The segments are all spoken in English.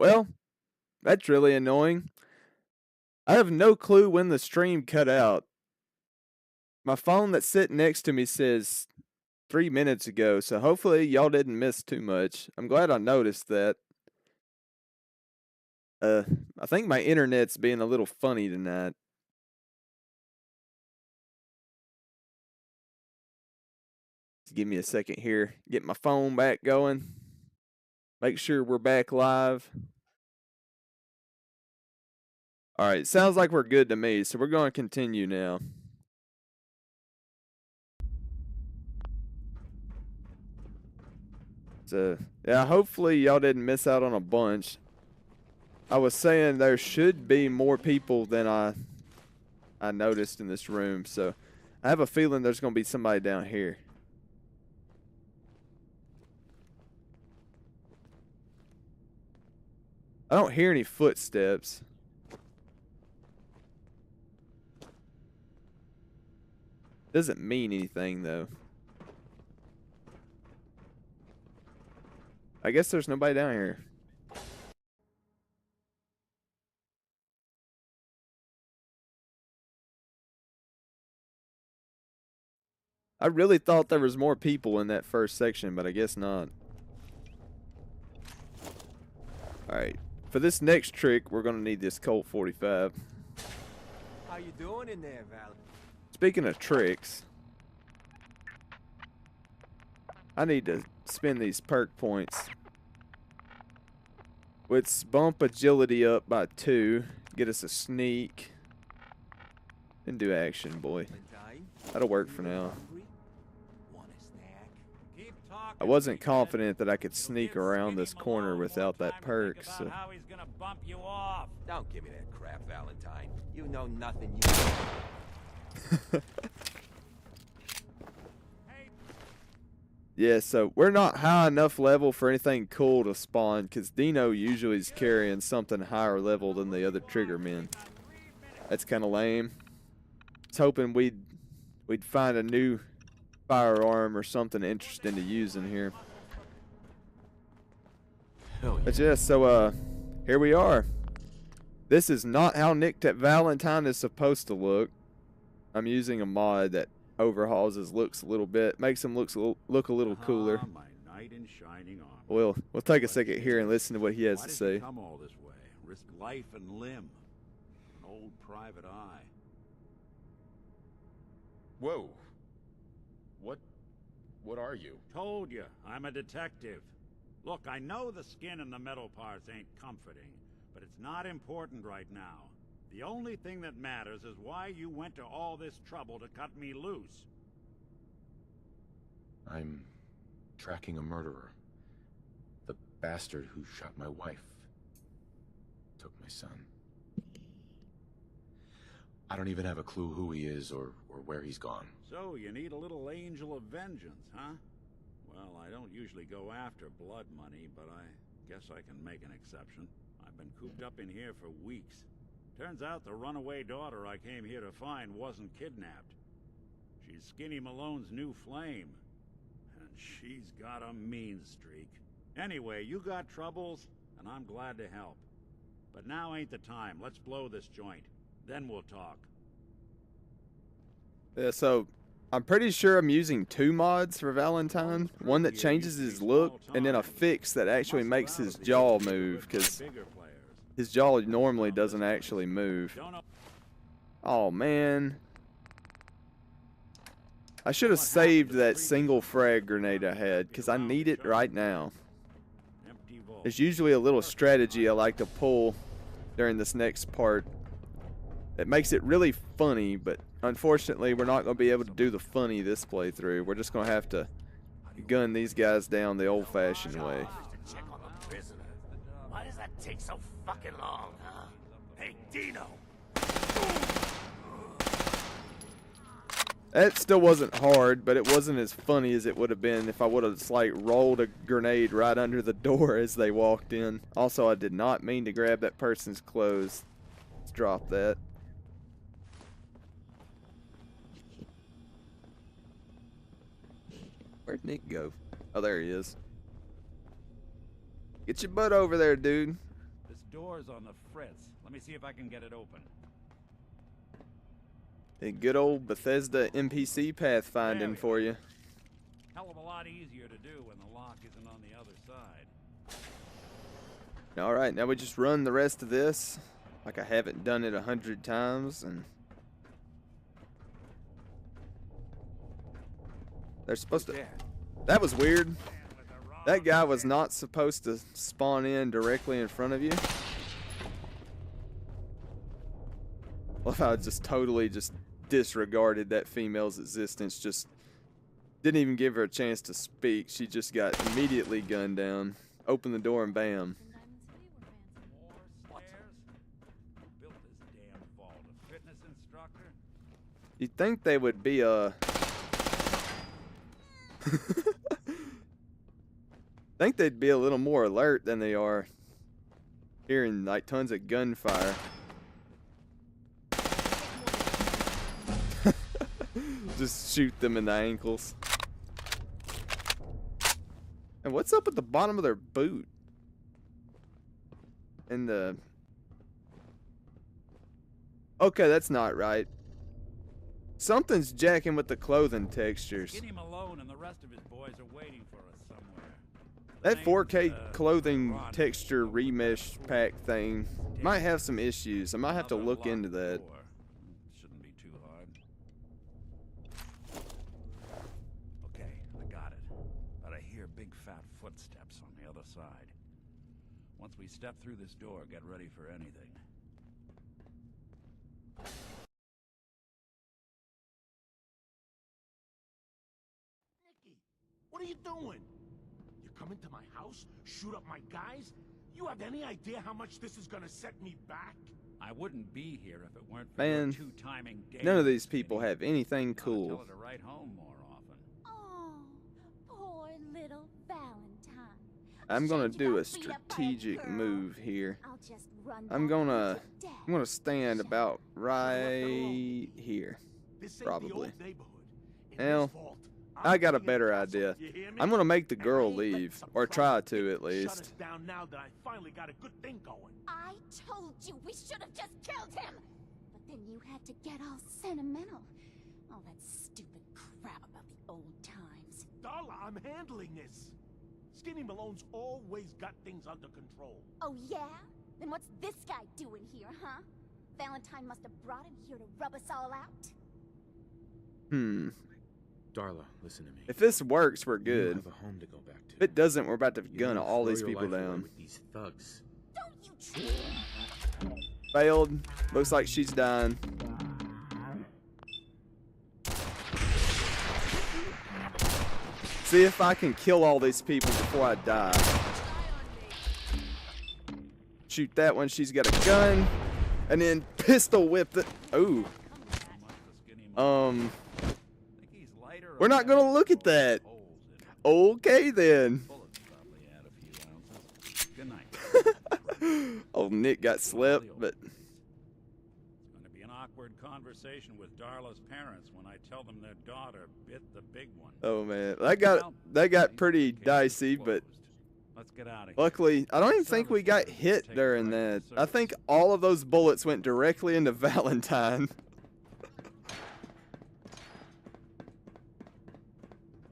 Well, that's really annoying. I have no clue when the stream cut out. My phone that's sitting next to me says 3 minutes ago, so hopefully y'all didn't miss too much. I'm glad I noticed that. I think my internet's being a little funny tonight. Just give me a second here. Get my phone back going. Make sure we're back live. All right, sounds like we're good to me, so we're going to continue now. So, yeah, hopefully y'all didn't miss out on a bunch. I was saying there should be more people than I noticed in this room, so I have a feeling there's going to be somebody down here. I don't hear any footsteps. Doesn't mean anything, though. I guess there's nobody down here. I really thought there was more people in that first section, but I guess not. Alright. For this next trick, we're going to need this Colt 45. How you doing in there, Val? Speaking of tricks, I need to spend these perk points. Let's bump agility up by 2. Get us a sneak. And do action, boy. That'll work for now. I wasn't confident that I could sneak around this corner without that perk, so... Don't give me that crap, Valentine. You know nothing. Yeah, so we're not high enough level for anything cool to spawn, because Dino usually is carrying something higher level than the other trigger men. That's kind of lame. I was hoping we'd find a new firearm or something interesting to use in here. But yeah, so here we are. This is not how Nick Valentine is supposed to look. I'm using a mod that overhauls his looks a little bit, makes him look a little cooler. We'll take a second here and listen to what he has to say. Come all this way, risk life and limb. An old private eye. Whoa. What are you? Told you, I'm a detective. Look, I know the skin and the metal parts ain't comforting, but it's not important right now. The only thing that matters is why you went to all this trouble to cut me loose. I'm tracking a murderer. The bastard who shot my wife. Took my son. I don't even have a clue who he is or where he's gone. So, you need a little angel of vengeance, huh? Well, I don't usually go after blood money, but I guess I can make an exception. I've been cooped up in here for weeks. Turns out the runaway daughter I came here to find wasn't kidnapped. She's Skinny Malone's new flame. And she's got a mean streak. Anyway, you got troubles, and I'm glad to help. But now ain't the time. Let's blow this joint. Then we'll talk. Yeah, so I'm pretty sure I'm using 2 mods for Valentine. One that changes his look, and then a fix that actually makes his jaw move, because his jaw normally doesn't actually move. Oh, man. I should have saved that single frag grenade I had, because I need it right now. There's usually a little strategy I like to pull during this next part. It makes it really funny, but unfortunately we're not going to be able to do the funny this playthrough. We're just going to have to gun these guys down the old-fashioned way. Check on the prisoner. Why does that take so fucking long, huh? Hey, Dino! That still wasn't hard, but it wasn't as funny as it would have been if I would have just, like, rolled a grenade right under the door as they walked in. Also, I did not mean to grab that person's clothes. Let's drop that. Where'd Nick go? Oh, there he is. Get your butt over there, dude. door's on the fritz. Let me see if I can get it open. A good old Bethesda NPC pathfinding for you. Hell of a lot easier to do when the lock isn't on the other side. All right, now we just run the rest of this like I haven't done it 100 times, and they're supposed to. That was weird. That guy was not supposed to spawn in directly in front of you. Well, I just totally just disregarded that female's existence. Just didn't even give her a chance to speak. She just got immediately gunned down. Open the door and bam. More stairs? Who built this damn vault? A fitness instructor? You'd think they would be think they'd be a little more alert than they are. Hearing like tons of gunfire. Just shoot them in the ankles. And what's up at the bottom of their boot? And the... Okay, that's not right. Something's jacking with the clothing textures. Skinny Malone and the rest of his boys are waiting for us somewhere. That 4K clothing texture remesh pack thing might have some issues. I might have to look into that. Shouldn't be too hard. Okay, I got it. But I hear big fat footsteps on the other side. Once we step through this door, get ready for anything. Nicky, what are you doing? You come into my house, shoot up my guys? You have any idea how much this is gonna set me back? I wouldn't be here if it weren't for Man, your two-timing none of these people have anything Tell cool. her to write home more often. Oh, poor little Valentine. I'm gonna Shouldn't you do a got beat up by a strategic girl? move here. I'll just run I'm down gonna to I'm gonna stand about right Nicky. here. This ain't Probably. the old neighborhood. In Well, this vault, I got a I'm better being held idea. hostage, you hear me? I'm gonna make the And I girl ain't letting leave, some or try crumb to dick at Shut us least. down now that I finally got a good thing going. I told you we should have just killed him. But then you had to get all sentimental. All that stupid crap about the old times. Darla, I'm handling this. Skinny Malone's always got things under control. Oh yeah? Then what's this guy doing here, huh? Valentine must have brought him here to rub us all out. Darla, listen to me. If this works, we're You good. have a home to go back to. If it doesn't, we're about to You gun don't all throw these your people life away down. with these thugs. Don't you try. Failed. Looks like she's dying. See if I can kill all these people before I die. Shoot that one. She's got a gun. And then pistol whip it. Ooh. Think he's lighter or We're not gonna look at that. holes in it? Okay then. Bullets probably add a few ounces. Good night. Oh, Nick got slept, but It's going to be an awkward conversation with Darla's parents when I tell them their daughter bit the big one. oh man, that got pretty dicey. But Let's get out of here. luckily, I don't even think we got hit during that. I think all of those bullets went directly into Valentine.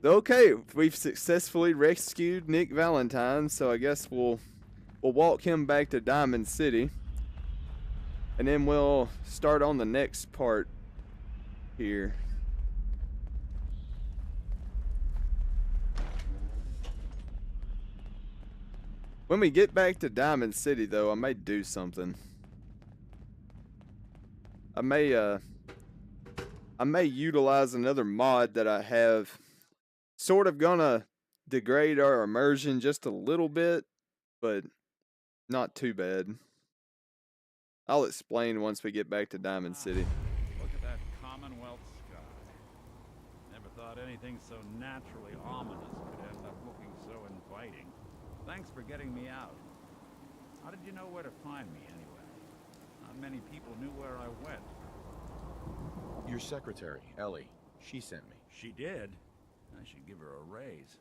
Okay, we've successfully rescued Nick Valentine, so I guess we'll walk him back to Diamond City, and then we'll start on the next part here. When we get back to Diamond City, though, I may do something. I may utilize another mod that I have. Sort of gonna degrade our immersion just a little bit, but not too bad. I'll explain once we get back to Diamond City. Look at that Commonwealth sky. Never thought anything so naturally ominous could end up looking so inviting. Thanks for getting me out. How did you know where to find me anyway? Not many people knew where I went. Your secretary, Ellie, she sent me. She did? I should give her a raise.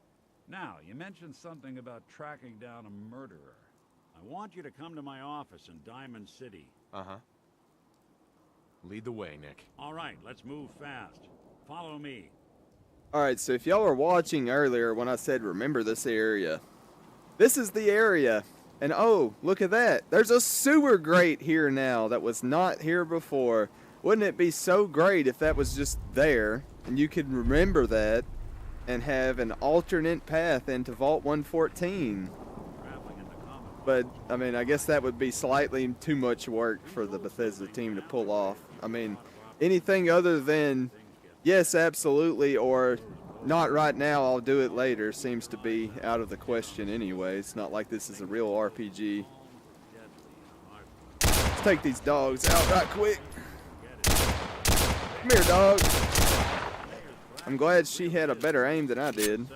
Now, you mentioned something about tracking down a murderer. I want you to come to my office in Diamond City. Uh-huh. Lead the way, Nick. All right, let's move fast. Follow me. Alright, so if y'all were watching earlier when I said remember this area, this is the area. And oh, look at that. There's a sewer grate here now that was not here before. Wouldn't it be so great if that was just there and you could remember that and have an alternate path into Vault 114? Traveling into Commonwealth. But, I mean, I guess that would be slightly too much work for the Bethesda team to pull off. I mean, anything other than, yes, absolutely, or not right now, I'll do it later, seems to be out of the question anyway. It's not like this is a real RPG. Let's take these dogs out right quick. Come here, dog. I'm glad she had a better aim than I did.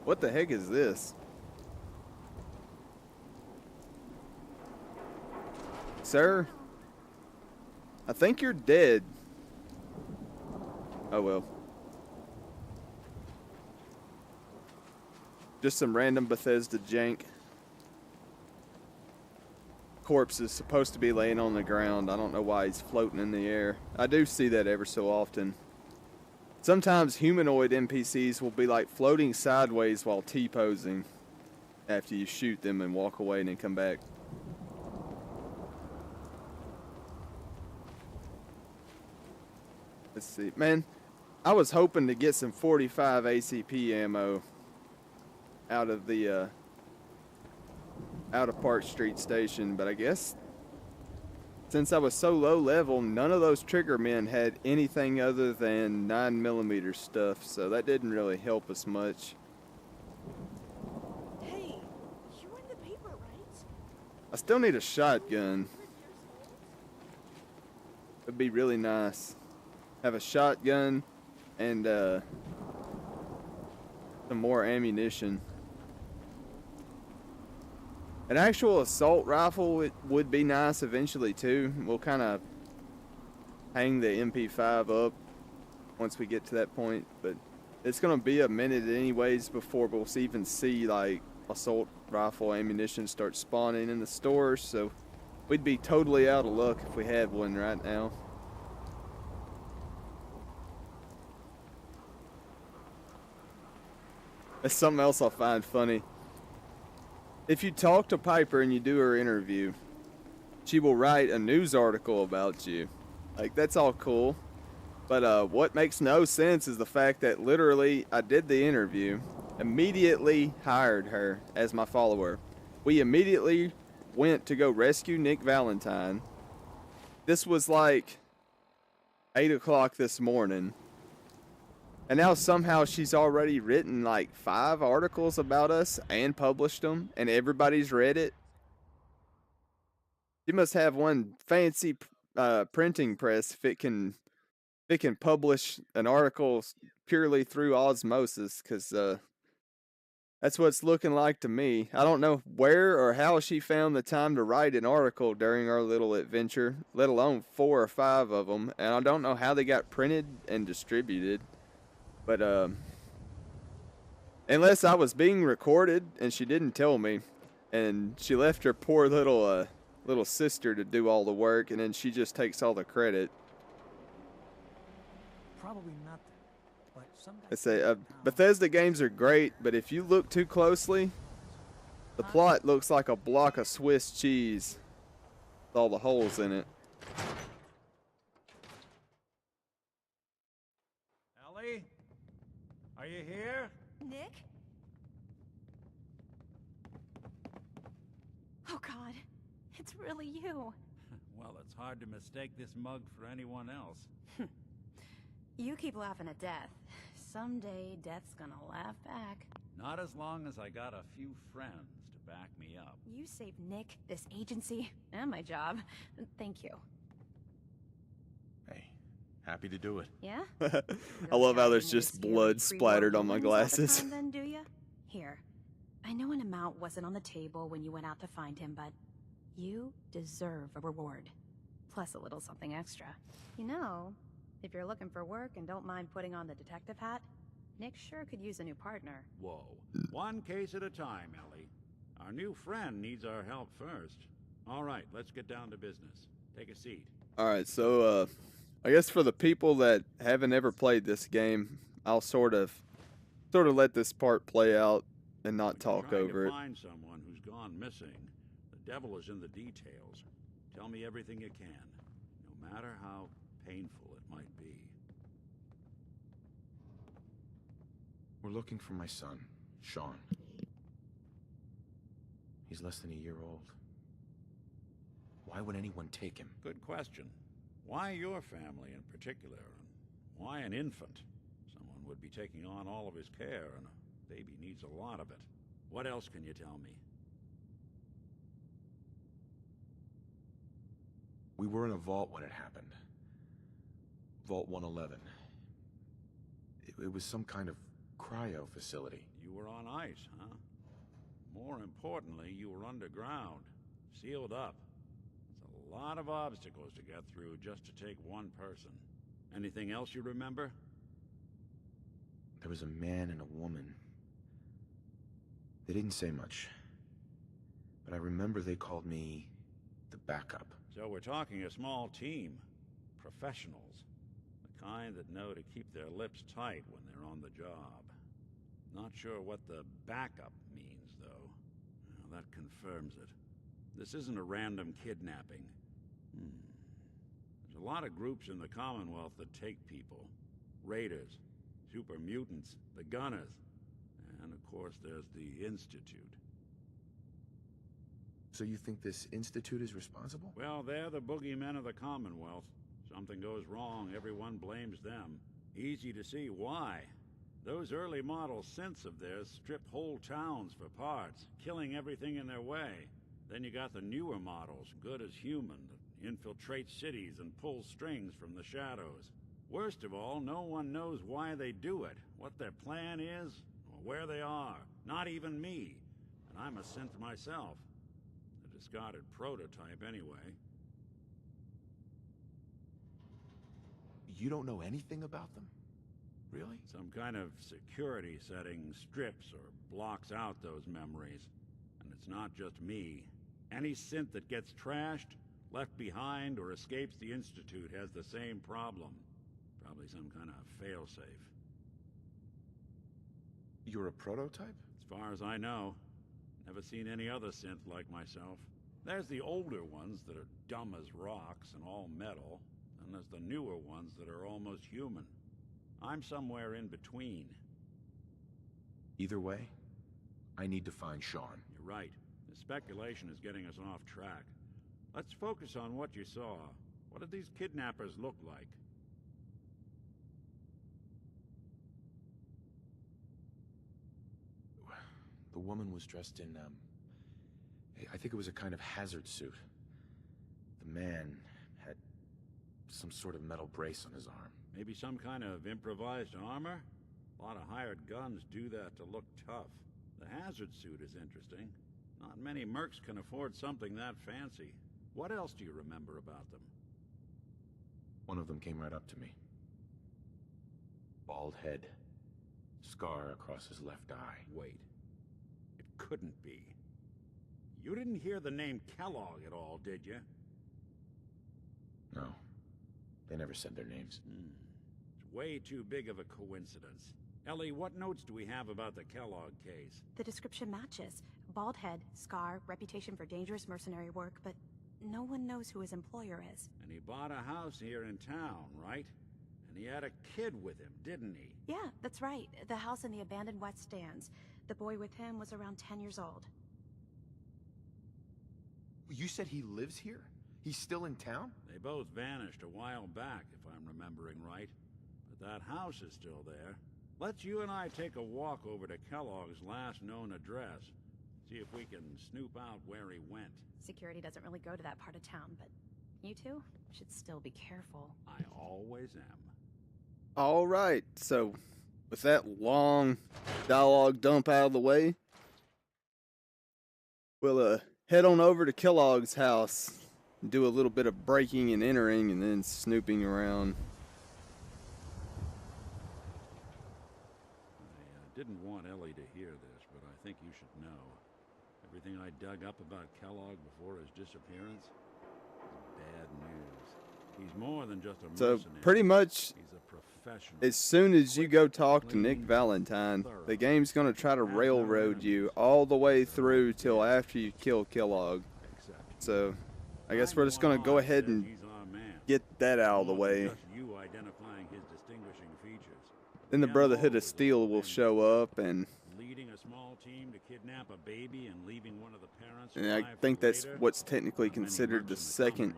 What the heck is this? Sir? I think you're dead. Oh well. Just some random Bethesda jank. Corpse is supposed to be laying on the ground. I don't know why he's floating in the air. I do see that ever so often. Sometimes humanoid NPCs will be like floating sideways while T-posing after you shoot them and walk away and then come back. Let's see. Man, I was hoping to get some 45 ACP ammo out of the out of Park Street Station, but I guess since I was so low level, none of those trigger men had anything other than 9mm stuff, so that didn't really help us much. Hey, you were in the paper, right? I still need a shotgun. It'd be really nice. Have a shotgun and some more ammunition. An actual assault rifle would be nice eventually too. We'll kind of hang the MP5 up once we get to that point, but it's gonna be a minute anyways before we'll even see like assault rifle ammunition start spawning in the stores, so we'd be totally out of luck if we had one right now. That's something else I find funny. If you talk to Piper and you do her interview, she will write a news article about you. Like, that's all cool. But what makes no sense is the fact that literally I did the interview, immediately hired her as my follower. We immediately went to go rescue Nick Valentine. This was like 8 o'clock this morning. And now somehow she's already written like 5 articles about us and published them, and everybody's read it. She must have one fancy printing press if it can publish an article purely through osmosis, because that's what it's looking like to me. I don't know where or how she found the time to write an article during our little adventure, let alone 4 or 5 of them, and I don't know how they got printed and distributed. But, unless I was being recorded and she didn't tell me, and she left her poor little sister to do all the work, and then she just takes all the credit. Probably nothing, but some I say, Bethesda games are great, but if you look too closely, the plot looks like a block of Swiss cheese with all the holes in it. Ellie? Are you here? Nick? Oh God, it's really you. Well, it's hard to mistake this mug for anyone else. You keep laughing at death. Someday, death's gonna laugh back. Not as long as I got a few friends to back me up. You saved Nick, this agency, and my job. Thank you. Hey, happy to do it. Yeah? I love how there's just blood splattered on my glasses. Then, do ya? Here. I know an amount wasn't on the table when you went out to find him, but you deserve a reward. Plus a little something extra. You know, if you're looking for work and don't mind putting on the detective hat, Nick sure could use a new partner. Whoa. One case at a time, Ellie. Our new friend needs our help first. All right, let's get down to business. Take a seat. All right, so I guess for the people that haven't ever played this game, I'll sort of let this part play out and not talk over it. Find someone who's gone missing. The devil is in the details. Tell me everything you can, no matter how painful it might be. We're looking for my son, Sean. He's less than a year old. Why would anyone take him? Good question. Why your family in particular? And why an infant? Someone would be taking on all of his care, and a baby needs a lot of it. What else can you tell me? We were in a vault when it happened. Vault 111. It was some kind of cryo facility. You were on ice, huh? More importantly, you were underground, sealed up. It's a lot of obstacles to get through just to take one person. Anything else you remember? There was a man and a woman. They didn't say much, but I remember they called me the backup. So we're talking a small team. Professionals. The kind that know to keep their lips tight when they're on the job. Not sure what the backup means, though. Well, that confirms it. This isn't a random kidnapping. There's a lot of groups in the Commonwealth that take people. Raiders, super mutants, the Gunners, and of course there's the Institute. So you think this Institute is responsible? Well, they're the boogeymen of the Commonwealth. Something goes wrong, everyone blames them. Easy to see why. Those early model synths of theirs strip whole towns for parts, killing everything in their way. Then you got the newer models, good as human, that infiltrate cities and pull strings from the shadows. Worst of all, no one knows why they do it, what their plan is, or where they are. Not even me. And I'm a synth myself. A discarded prototype anyway. You don't know anything about them? Really? Some kind of security setting strips or blocks out those memories. And it's not just me. Any synth that gets trashed, left behind, or escapes the Institute has the same problem. Probably some kind of failsafe. You're a prototype? As far as I know. Never seen any other synth like myself. There's the older ones that are dumb as rocks and all metal. And there's the newer ones that are almost human. I'm somewhere in between. Either way, I need to find Sean. You're right. The speculation is getting us off track. Let's focus on what you saw. What did these kidnappers look like? The woman was dressed in, I think it was a kind of hazard suit. The man had some sort of metal brace on his arm. Maybe some kind of improvised armor? A lot of hired guns do that to look tough. The hazard suit is interesting. Not many mercs can afford something that fancy. What else do you remember about them? One of them came right up to me. Bald head. Scar across his left eye. Wait. It couldn't be. You didn't hear the name Kellogg at all, did you? No. They never said their names. It's way too big of a coincidence. Ellie, what notes do we have about the Kellogg case? The description matches. Bald head, scar, reputation for dangerous mercenary work, but no one knows who his employer is. And he bought a house here in town, right? And he had a kid with him, didn't he? Yeah, that's right. The house in the abandoned West Stands. The boy with him was around 10 years old. You said he lives here? He's still in town? They both vanished a while back, if I'm remembering right. But that house is still there. Let's you and I take a walk over to Kellogg's last known address. See if we can snoop out where he went. Security doesn't really go to that part of town, but you two should still be careful. I always am. All right, so with that long dialogue dump out of the way, we'll head on over to Kellogg's house and do a little bit of breaking and entering and then snooping around. didn't want Ellie to hear this, but I think you should know. Everything I dug up about Kellogg before his disappearance is bad news. He's more than just a So mercenary. pretty much, He's a professional. as soon as you go talk to Nick Valentine, the game's gonna try to railroad you all the way through till after you kill Kellogg. So I guess we're just gonna go ahead and get that out of the way. You identifying his distinguishing features. Then the Brotherhood of Steel will show up, and Leading a small team to kidnap a baby and leaving one of the parents. I think that's what's technically considered the second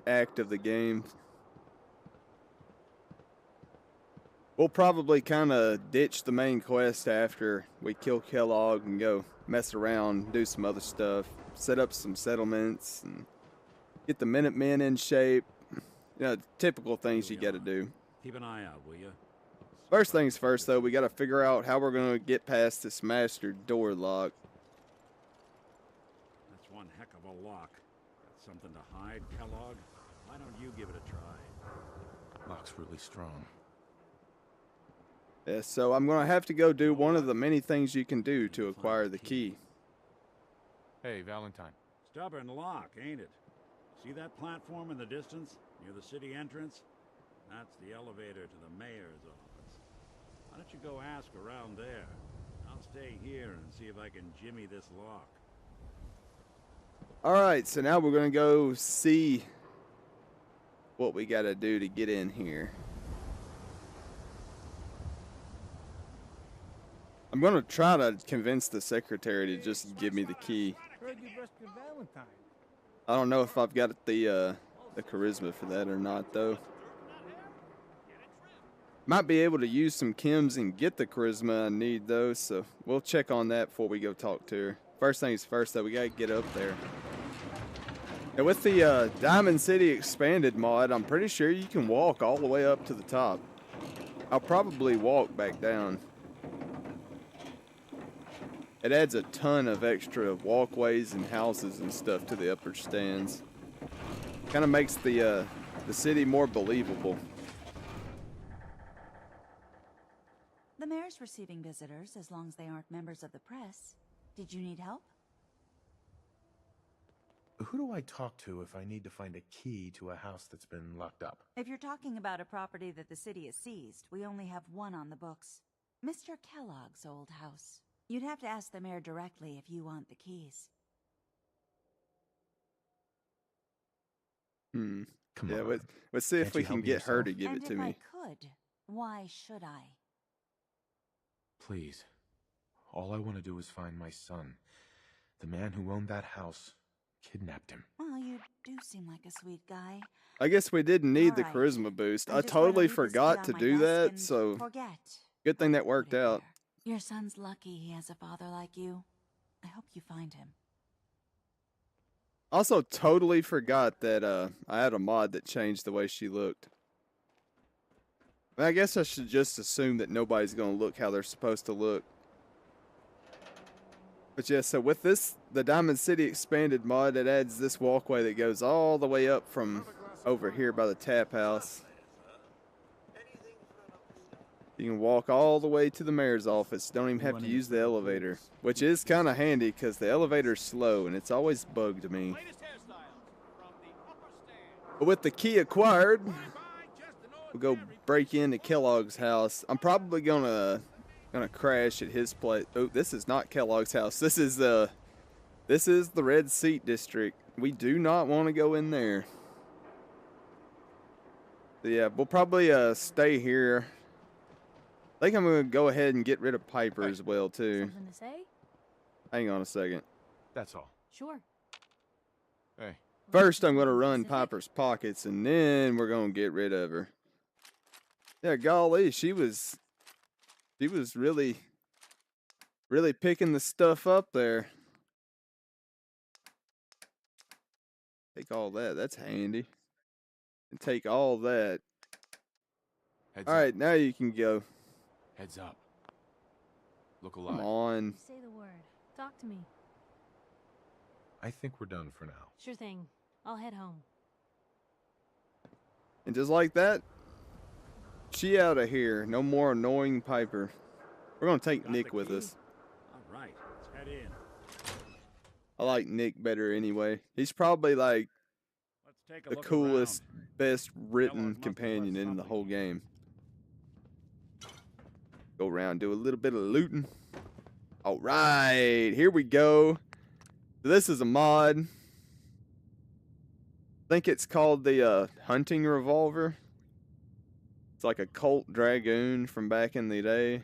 act of the game. We'll probably kind of ditch the main quest after we kill Kellogg and go mess around, do some other stuff, set up some settlements, and get the Minutemen in shape. You know, typical things you got to do. Keep an eye out, will you? First things first, though, we got to figure out how we're going to get past this master door lock. That's one heck of a lock. Got something to hide, Kellogg? Why don't you give it a try? Lock's really strong. Yeah, so I'm going to have to go do one of the many things you can do to acquire the key. Hey, Valentine. Stubborn lock, ain't it? See that platform in the distance, near the city entrance? That's the elevator to the mayor's office. Why don't you go ask around there? I'll stay here and see if I can jimmy this lock. Alright, so now we're going to go see what we got to do to get in here. I'm going to try to convince the secretary to just give me the key. Heard you rescued Valentine. I don't know if I've got the charisma for that or not, though. Might be able to use some chems and get the charisma I need, though, so we'll check on that before we go talk to her. First things first, though, we gotta get up there. And with the Diamond City Expanded mod, I'm pretty sure you can walk all the way up to the top. I'll probably walk back down. It adds a ton of extra walkways and houses and stuff to the upper stands. Kind of makes the city more believable. The mayor's receiving visitors as long as they aren't members of the press. Did you need help? Who do I talk to if I need to find a key to a house that's been locked up? If you're talking about a property that the city has seized, we only have one on the books. Mr. Kellogg's old house. You'd have to ask the mayor directly if you want the keys. Come on. Let's see if Can't we you can help me get her yourself? to give And it to if me. I could, why should I? Please. All I want to do is find my son. The man who owned that house kidnapped him. Well, you do seem like a sweet guy. I guess we didn't need the All right. charisma boost. I'm I just gonna totally leave this key forgot on to my do desk that, and so forget. good thing that Put worked it out. there. Your son's lucky he has a father like you. I hope you find him. Also totally forgot that I had a mod that changed the way she looked. I guess I should just assume that nobody's going to look how they're supposed to look. But yeah, so with this, the Diamond City Expanded mod, it adds this walkway that goes all the way up from over here by the tap house. You can walk all the way to the mayor's office. Don't even have to use the elevator, which is kind of handy because the elevator's slow and it's always bugged me. But with the key acquired, we'll go break into Kellogg's house. I'm probably gonna crash at his place. Oh, this is not Kellogg's house. This is the Red Seat District. We do not want to go in there. So yeah, we'll probably stay here. I think I'm gonna go ahead and get rid of Piper as well too. Something to say? Hang on a second. That's all. Sure. Hey. First, I'm gonna run Piper's pockets, and then we're gonna get rid of her. Yeah, golly, she was really picking the stuff up there. Take all that. That's handy. And take all that. Heads All up. right, now you can go. Heads up. Look alive. Come on. Say the word. Talk to me. I think we're done for now. Sure thing. I'll head home. And just like that, she out of here. No more annoying Piper. We're gonna take Got Nick the with key? us. All right, let's head in. I like Nick better anyway. He's probably like Let's take a the look coolest, around. best written Kellogg must have companion left in the something whole here. game. Go around, do a little bit of looting. All right, here we go. This is a mod. I think it's called the hunting revolver. It's like a Colt Dragoon from back in the day.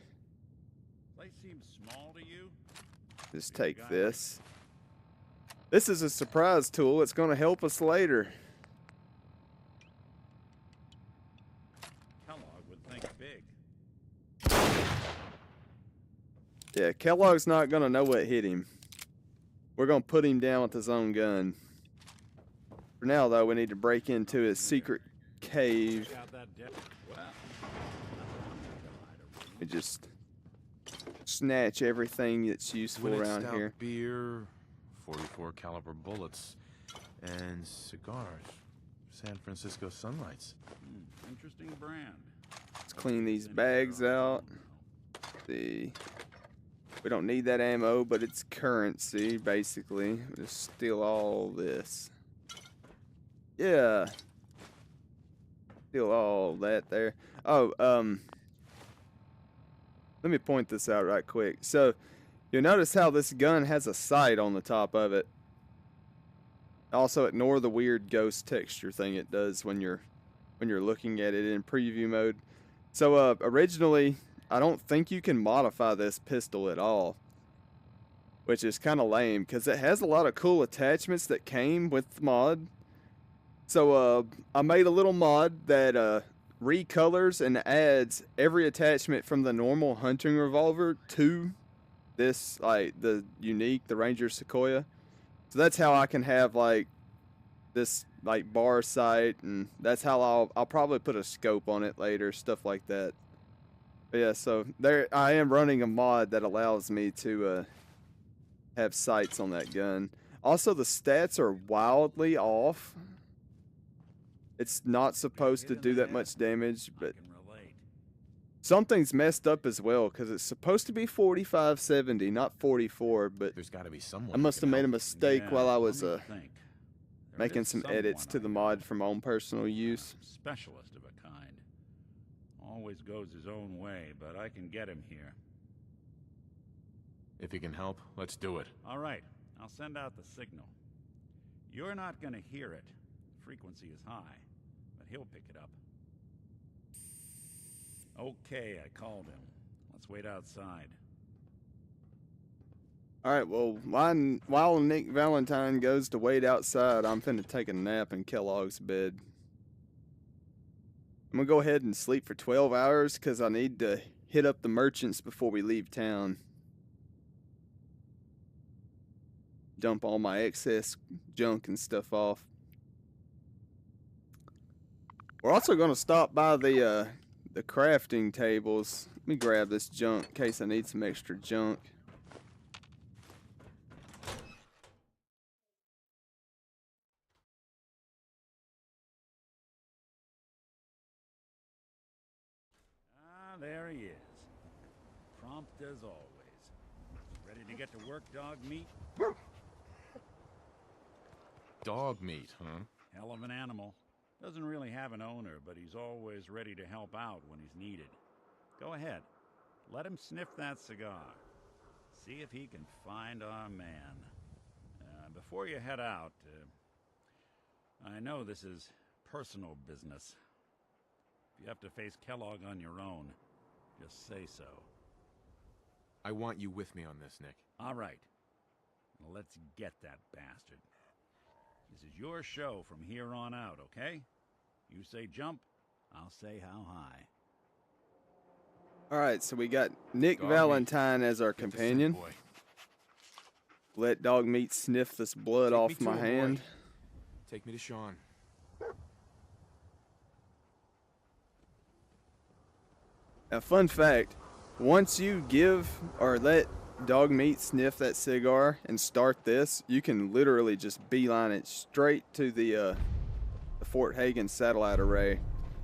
Place seems small to you. Just take this. This is a surprise tool. It's going to help us later. Kellogg would think big. Yeah, Kellogg's not going to know what hit him. We're going to put him down with his own gun. For now, though, we need to break into his secret cave. Check out that depth. Well, We just snatch everything that's useful Winnet around stout here. beer, 44 caliber bullets, and cigars. San Francisco Sunlights. interesting brand. Let's clean these bags out. See. We don't need that ammo, but it's currency, basically. We'll just steal all this. Yeah. Steal all that there. Oh, let me point this out right quick. So, you'll notice how this gun has a sight on the top of it. Also, ignore the weird ghost texture thing it does when you're looking at it in preview mode. So, originally, I don't think you can modify this pistol at all, which is kind of lame because it has a lot of cool attachments that came with the mod. So, I made a little mod that recolors and adds every attachment from the normal hunting revolver to this, like the Ranger Sequoia. So that's how I can have like this like bar sight, and that's how I'll probably put a scope on it later, stuff like that. But yeah, so there I am running a mod that allows me to have sights on that gun. Also, the stats are wildly off. It's not supposed to do that much damage, but something's messed up as well because it's supposed to be 4570, not 44. But there's got to be someone. I must have made a mistake while I was making is some edits to the mod for my own personal use. Specialist of a kind. Always goes his own way, but I can get him here. If you can help, let's do it. All right, I'll send out the signal. You're not going to hear it. Frequency is high, but he'll pick it up. Okay, I called him. Let's wait outside. Alright, well, while Nick Valentine goes to wait outside, I'm finna take a nap in Kellogg's bed. I'm gonna go ahead and sleep for 12 hours because I need to hit up the merchants before we leave town. Dump all my excess junk and stuff off. We're also gonna stop by the crafting tables. Let me grab this junk in case I need some extra junk. There he is. Prompt as always. Ready to get to work, dog meat? Dog meat, huh? Hell of an animal. Doesn't really have an owner, but he's always ready to help out when he's needed. Go ahead. Let him sniff that cigar. See if he can find our man. Before you head out, I know this is personal business. If you have to face Kellogg on your own, just say so. I want you with me on this, Nick. All right. Well, let's get that bastard. This is your show from here on out, okay? You say jump, I'll say how high. Alright, so we got Nick Dog Valentine meat. as our Get this in, companion. boy. Let Dog Meat sniff this blood Take me off to my him, boy. hand. Take me to Sean. A fun fact, once you give or let Dog Meat sniff that cigar and start this, you can literally just beeline it straight to the Fort Hagen satellite array.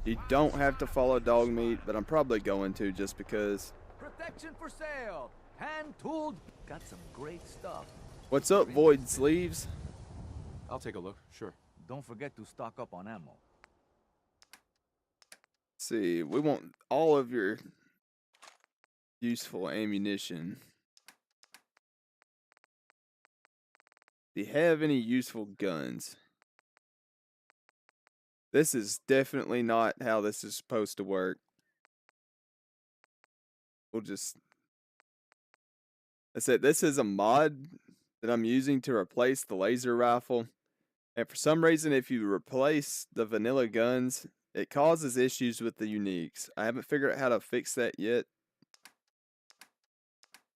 You don't have to follow Dog Meat, but I'm probably going to just because Section for sale. Hand-tooled. Got some great stuff. What's up, Void Sleeves? I'll take a look, sure. Don't forget to stock up on ammo. See, we want all of your useful ammunition. Do you have any useful guns? This is definitely not how this is supposed to work. We'll just... I said this is a mod that I'm using to replace the laser rifle. And for some reason, if you replace the vanilla guns, it causes issues with the uniques. I haven't figured out how to fix that yet.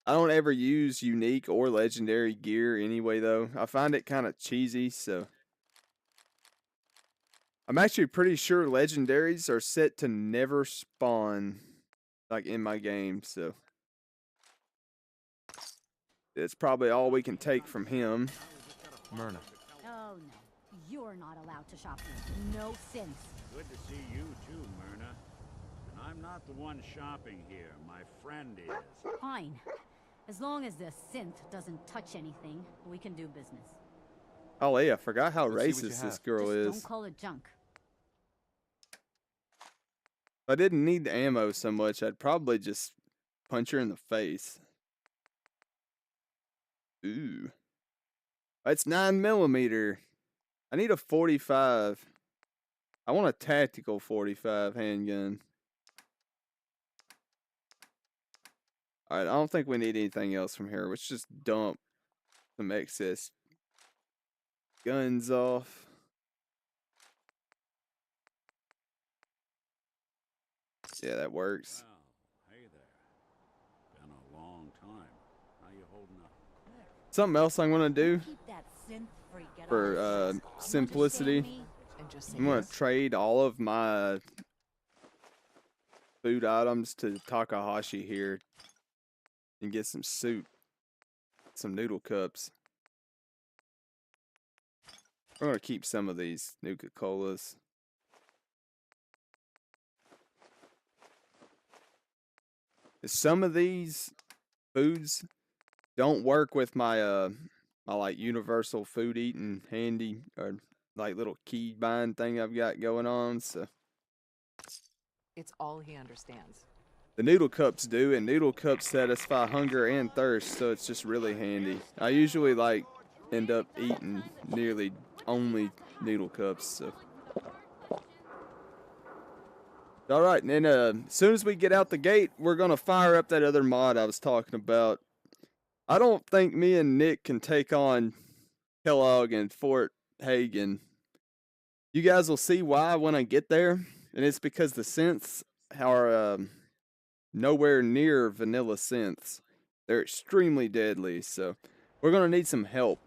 I don't ever use unique or legendary gear anyway, though. I find it kind of cheesy, so... I'm actually pretty sure legendaries are set to never spawn, like, in my game, so... It's probably all we can take from him. Myrna. Oh, no. You're not allowed to shop here. No sense. Good to see you too, Myrna. And I'm not the one shopping here. My friend is. Fine. As long as the synth doesn't touch anything, we can do business. Oh, yeah, I forgot how Let's see what you racist this have. girl Just is. don't call it junk. If I didn't need the ammo so much, I'd probably just punch her in the face. Ooh. It's 9mm. I need a 45. I want a tactical 45 handgun. Alright, I don't think we need anything else from here. Let's just dump some excess guns off. Yeah, that works. Well, hey there. Been a long time. How you holding up? Something else I'm gonna do Keep that synth freak at for all. simplicity. I'm gonna trade all of my food items to Takahashi here and get some soup, some noodle cups. We're gonna keep some of these Nuka-Colas. Some of these foods don't work with my my like universal food eating handy or like little key bind thing I've got going on, so It's all he understands. the noodle cups do, and noodle cups satisfy hunger and thirst, so it's just really handy. I usually like end up eating nearly only noodle cups, so. Alright, and then as soon as we get out the gate, we're gonna fire up that other mod I was talking about. I don't think me and Nick can take on Kellogg and Fort Hagen. You guys will see why when I get there, and it's because the synths are nowhere near vanilla synths. They're extremely deadly, so we're gonna need some help.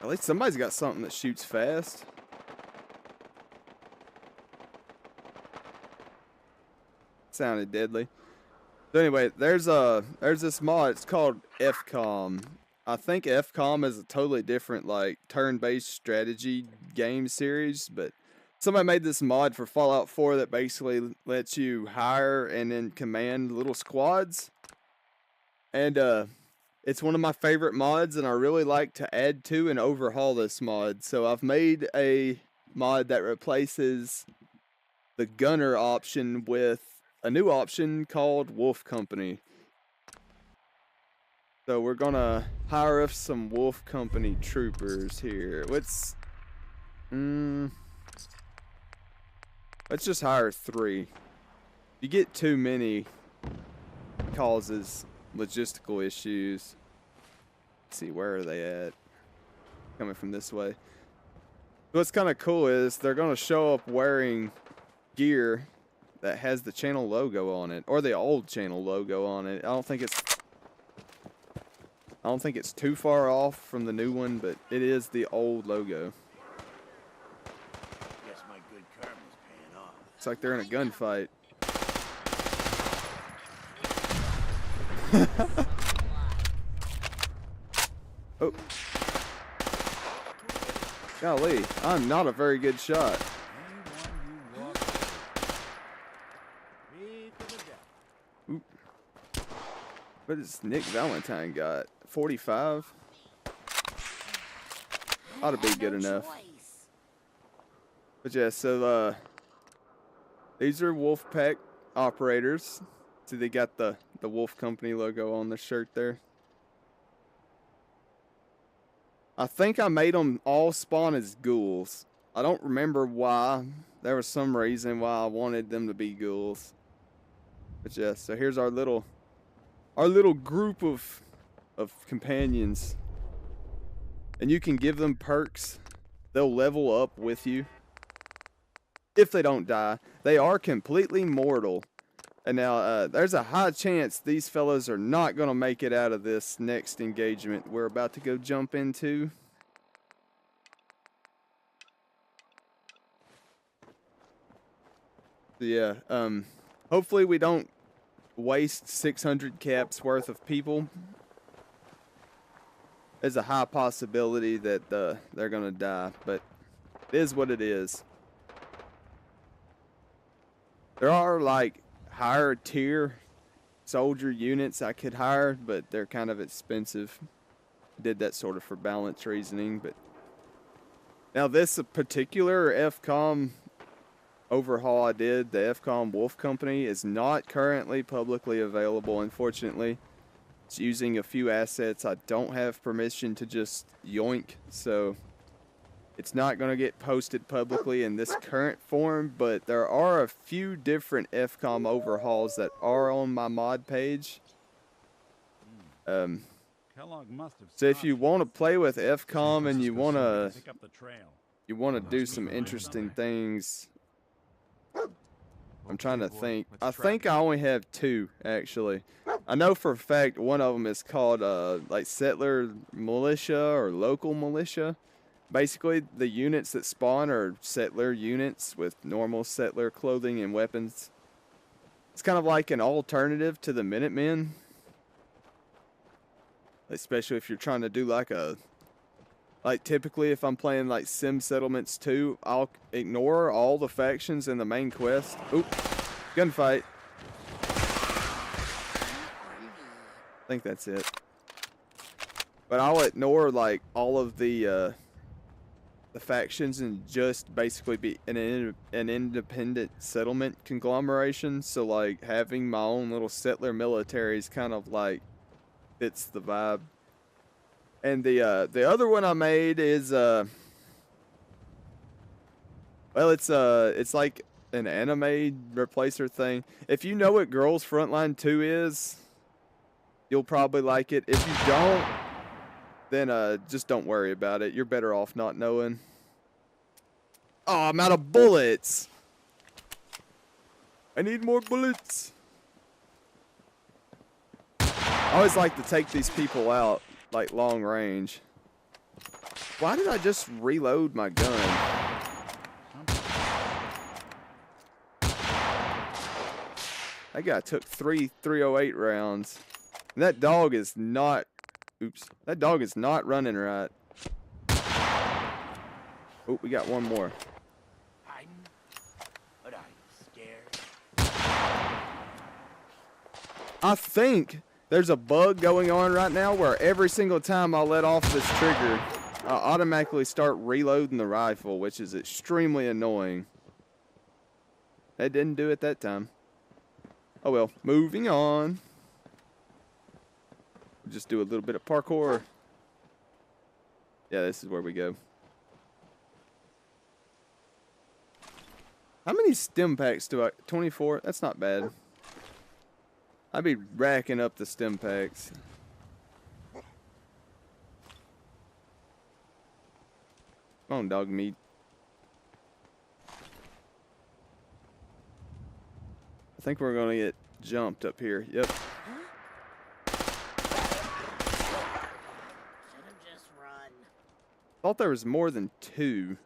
At least somebody's got something that shoots fast. Sounded deadly. So anyway, there's this mod. It's called FCOM. I think FCOM is a totally different like turn-based strategy game series, but somebody made this mod for Fallout 4 that basically lets you hire and then command little squads. And it's one of my favorite mods, and I really like to add to and overhaul this mod. So I've made a mod that replaces the gunner option with a new option called Wolf Company. So we're gonna hire up some Wolf Company troopers here. Let's just hire 3. You get too many, it causes logistical issues. Let's see, where are they at? Coming from this way. What's kind of cool is they're gonna show up wearing gear that has the channel logo on it, or the old channel logo on it. I don't think it's too far off from the new one, but it is the old logo. Guess my good karma's paying off. It's like they're in a gunfight. Oh. Golly, I'm not a very good shot. What does Nick Valentine got? 45? Ought to be good enough. But yeah, so these are Wolfpack operators. See, they got the Wolf Company logo on the shirt there. I think I made them all spawn as ghouls. I don't remember why. There was some reason why I wanted them to be ghouls. But yeah, so here's our little group of companions. And you can give them perks. They'll level up with you. If they don't die. They are completely mortal. And now, there's a high chance these fellas are not going to make it out of this next engagement we're about to go jump into. So yeah, hopefully we don't waste 600 caps worth of people. There's a high possibility that they're going to die, but it is what it is. There are, like, higher tier soldier units I could hire, but they're kind of expensive. Did that sort of for balance reasoning, but now this particular FCOM overhaul I did, the FCOM Wolf Company, is not currently publicly available, unfortunately. It's using a few assets I don't have permission to just yoink, so it's not going to get posted publicly in this current form, but there are a few different FCOM overhauls that are on my mod page. So if you want to play with FCOM and you want to do some interesting things, I'm trying to think. I think I only have 2, actually. I know for a fact one of them is called like Settler Militia or Local Militia. Basically, the units that spawn are settler units with normal settler clothing and weapons. It's kind of like an alternative to the Minutemen. Especially if you're trying to do like typically if I'm playing like Sim Settlements 2, I'll ignore all the factions in the main quest. Oop, gunfight. I think that's it. But I'll ignore like all of the factions and just basically be an independent settlement conglomeration. So like having my own little settler military is kind of like fits the vibe. And the other one I made is well, it's like an anime replacer thing. If you know what Girls Frontline 2 is, you'll probably like it. If you don't, then just don't worry about it. You're better off not knowing. Oh, I'm out of bullets. I need more bullets. I always like to take these people out, like long range. Why did I just reload my gun? That guy took 3 308 rounds. And that dog is not... Oops. That dog is not running right. Oh, we got one more. But I'm scared. I think there's a bug going on right now where every single time I let off this trigger, I automatically start reloading the rifle, which is extremely annoying. It didn't do it that time. Oh well, moving on. Just do a little bit of parkour. Yeah, this is where we go. How many stim packs do I... 24? That's not bad. I'd be racking up the stim packs. Come on, dog meat. I think we're going to get jumped up here. Yep. Thought there was more than 2.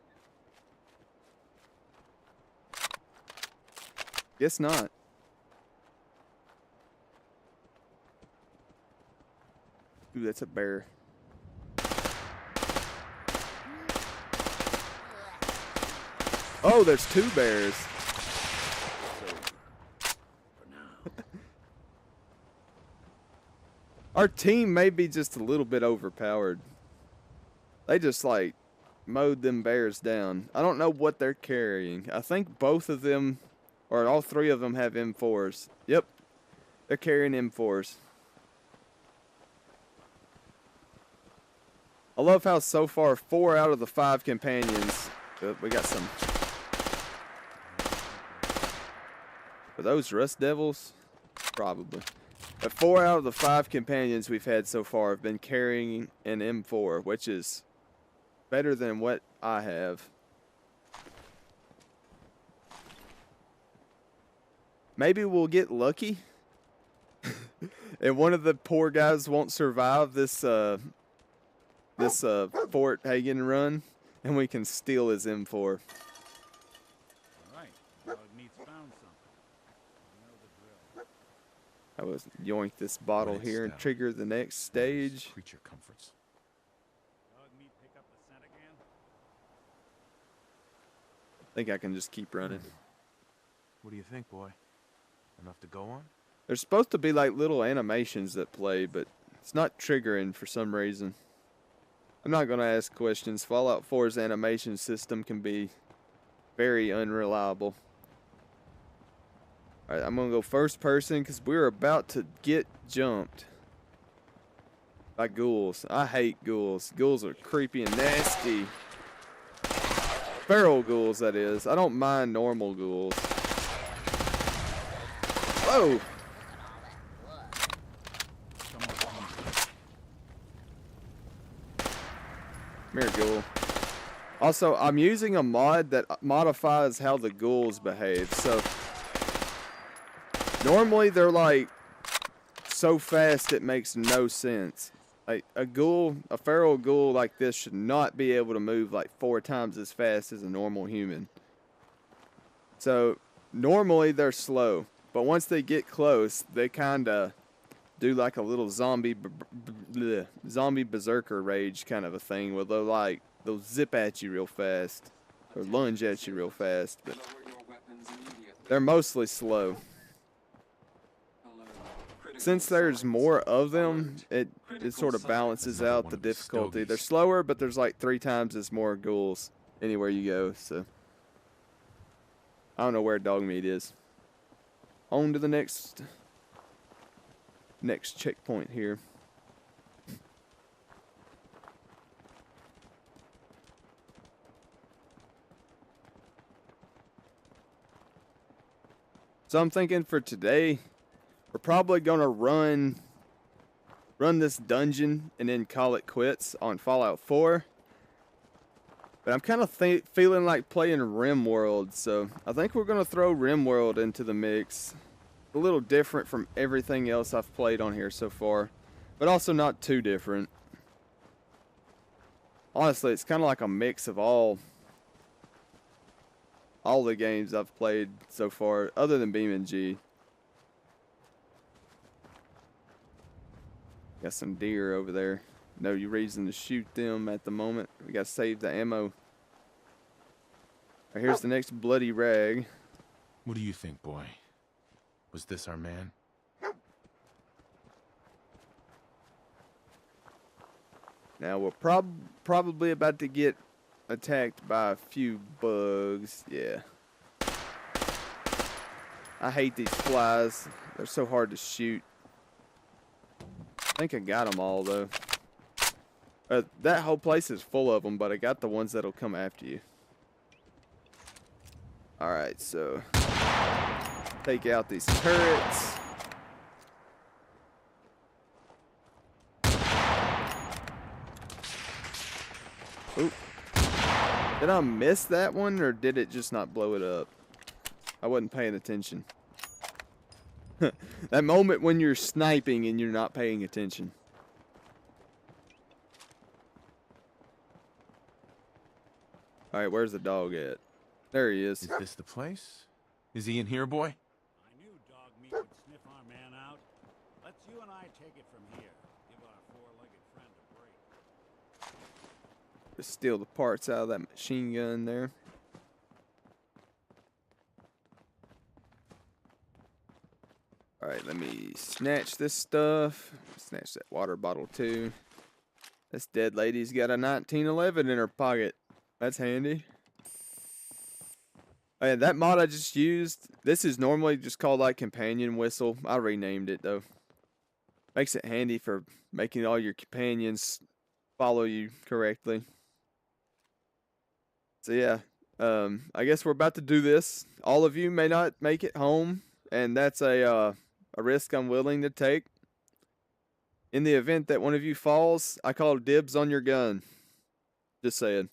Guess not. Ooh, that's a bear. Oh, there's 2 bears. Our team may be just a little bit overpowered. They just like mowed them bears down. I don't know what they're carrying. I think both of them, or all three of them, have M4s. Yep, they're carrying M4s. I love how so far 4 out of the 5 companions. We got some. Are those Rust Devils? Probably. But 4 out of the 5 companions we've had so far have been carrying an M4, which is better than what I have. Maybe we'll get lucky. And one of the poor guys won't survive this Fort Hagen run, and we can steal his M4. All right, dog meat's found something. You know the drill. I was yoink this bottle here and trigger the next stage. Creature comforts. Dog meat pick up the scent again? I think I can just keep running. What do you think, boy? Enough to go on? There's supposed to be like little animations that play, but it's not triggering for some reason. I'm not going to ask questions. Fallout 4's animation system can be very unreliable. Alright, I'm going to go first person because we're about to get jumped by ghouls. I hate ghouls. Ghouls are creepy and nasty. Feral ghouls, that is. I don't mind normal ghouls. Whoa! Come here, ghoul. Also, I'm using a mod that modifies how the ghouls behave. So, normally they're like so fast it makes no sense. Like a feral ghoul like this should not be able to move like 4 times as fast as a normal human. So, normally they're slow, but once they get close, they kind of do like a little zombie berserker rage kind of a thing where they'll zip at you real fast or lunge at you real fast, but they're mostly slow. Since there's more of them, it sort of balances out the difficulty. They're slower, but there's like 3 times as more ghouls anywhere you go, so I don't know where Dogmeat is. On to the next checkpoint here. So I'm thinking for today, we're probably gonna run this dungeon and then call it quits on Fallout 4. But I'm kind of feeling like playing RimWorld, so I think we're gonna throw RimWorld into the mix. A little different from everything else I've played on here so far, but also not too different. Honestly, it's kind of like a mix of all the games I've played so far, other than BeamNG. Got some deer over there. No reason to shoot them at the moment. We gotta save the ammo. Right, here's the next bloody rag. What do you think, boy? Was this our man? Now we're probably about to get attacked by a few bugs. Yeah. I hate these flies. They're so hard to shoot. I think I got them all though. That whole place is full of them, but I got the ones that'll come after you. Alright, so take out these turrets. Oop. Did I miss that one, or did it just not blow it up? I wasn't paying attention. That moment when you're sniping and you're not paying attention. Alright, where's the dog at? There he is. Is this the place? Is he in here, boy? I knew Dogmeat would sniff our man out. Let's you and I take it from here. Give our 4-legged friend a break. Just steal the parts out of that machine gun there. Alright, let me snatch this stuff. Snatch that water bottle too. This dead lady's got a 1911 in her pocket. That's handy. And that mod I just used, this is normally just called like companion whistle. I renamed it though. Makes it handy for making all your companions follow you correctly. So yeah, I guess we're about to do this. All of you may not make it home, and that's a risk I'm willing to take. In the event that one of you falls, I call dibs on your gun. Just saying.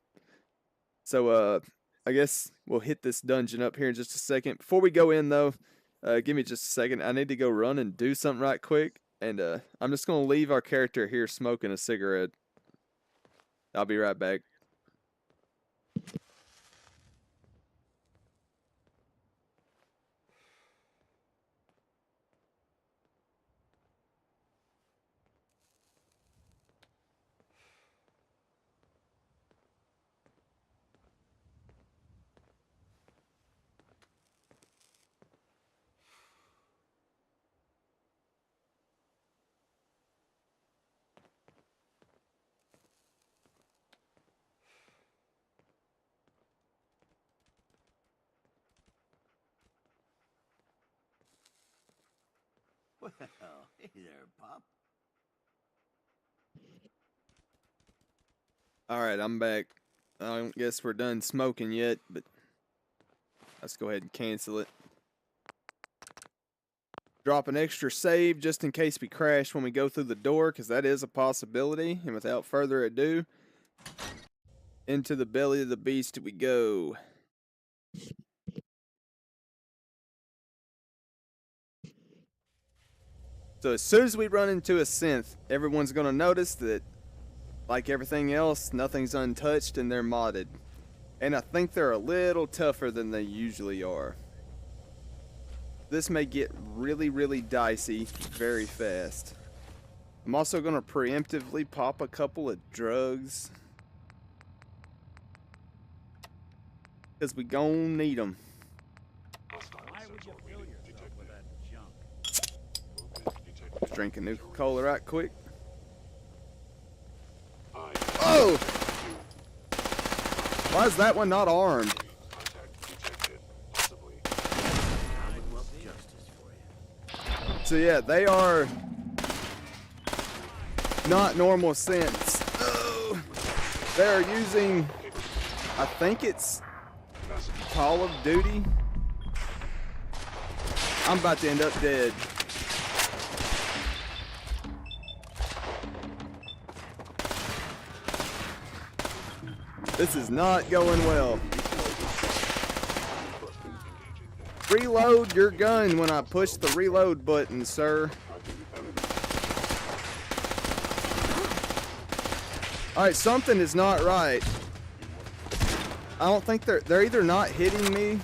So I guess we'll hit this dungeon up here in just a second. Before we go in though, give me just a second. I need to go run and do something right quick. And I'm just going to leave our character here smoking a cigarette. I'll be right back. Well, hey there, Pop. Alright, I'm back. I don't guess we're done smoking yet, but let's go ahead and cancel it. Drop an extra save just in case we crash when we go through the door, because that is a possibility. And without further ado, into the belly of the beast we go. So as soon as we run into a synth, everyone's going to notice that, like everything else, nothing's untouched and they're modded. And I think they're a little tougher than they usually are. This may get really, really dicey very fast. I'm also going to preemptively pop a couple of drugs, because we gon' need them. Why would you fill yourself with that junk? Let's drink a Nuka-Cola right quick. Oh! Why is that one not armed? So yeah, they are not normal synths. Oh! They are using, I think it's Call of Duty. I'm about to end up dead. This is not going well. Reload your gun when I push the reload button, sir. Alright, something is not right. I don't think they're either not hitting me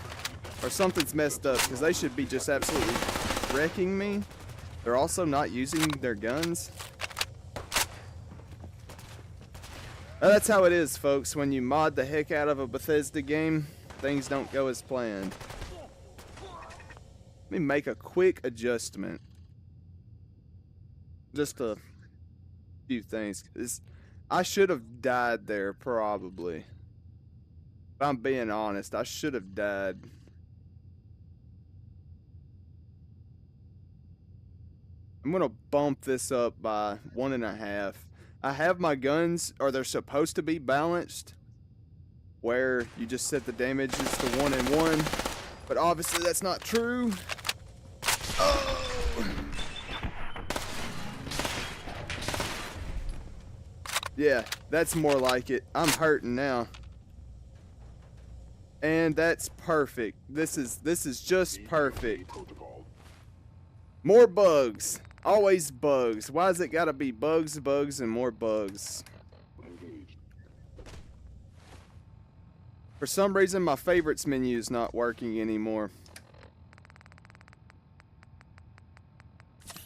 or something's messed up, because they should be just absolutely wrecking me. They're also not using their guns. That's how it is, folks. When you mod the heck out of a Bethesda game, things don't go as planned. Let me make a quick adjustment. Just a few things. I should have died there, probably. If I'm being honest, I should have died. I'm gonna bump this up by 1.5. I have my guns, or they're supposed to be balanced, where you just set the damages to 1 and 1, but obviously that's not true. Oh! Yeah, that's more like it. I'm hurting now. And that's perfect. This is just perfect. More bugs. Always bugs. Why is it gotta be bugs, bugs, and more bugs? For some reason, my favorites menu is not working anymore.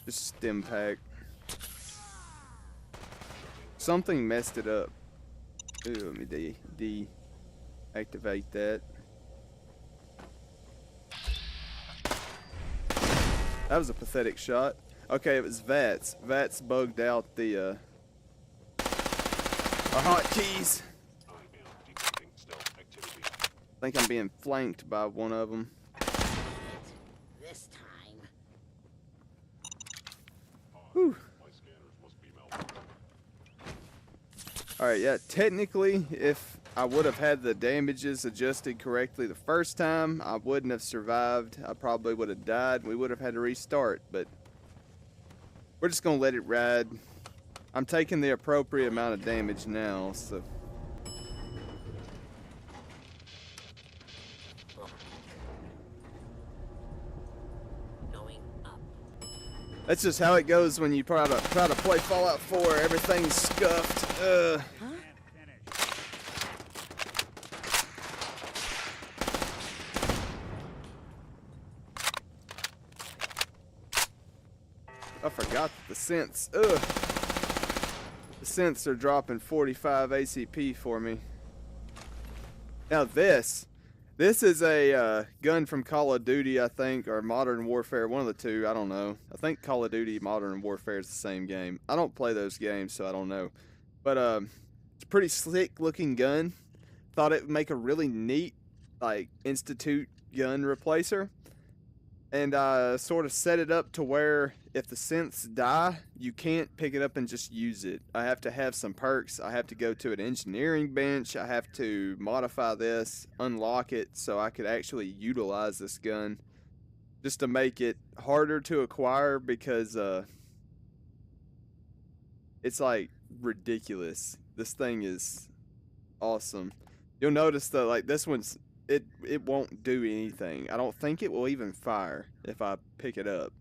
Just stim pack. Something messed it up. Ooh, let me deactivate that. That was a pathetic shot. Okay, it was Vats. Vats bugged out the our hotkeys. I think I'm being flanked by one of them. This time. Whew. Alright, yeah, technically, if I would have had the damages adjusted correctly the first time, I wouldn't have survived. I probably would have died. We would have had to restart, but we're just going to let it ride. I'm taking the appropriate amount of damage now, so... That's just how it goes when you try to play Fallout 4. Everything's scuffed. I forgot that the synths. The synths are dropping 45 ACP for me. Now this is a gun from Call of Duty, I think, or Modern Warfare, one of the two, I don't know. I think Call of Duty Modern Warfare is the same game. I don't play those games, so I don't know. But it's a pretty slick looking gun. Thought it would make a really neat, like, Institute gun replacer. And I sort of set it up to where if the synths die, you can't pick it up and just use it. I have to have some perks. I have to go to an engineering bench. I have to modify this, unlock it, so I could actually utilize this gun. Just to make it harder to acquire because it's like ridiculous. This thing is awesome. You'll notice that like this one's it won't do anything. I don't think it will even fire if I pick it up.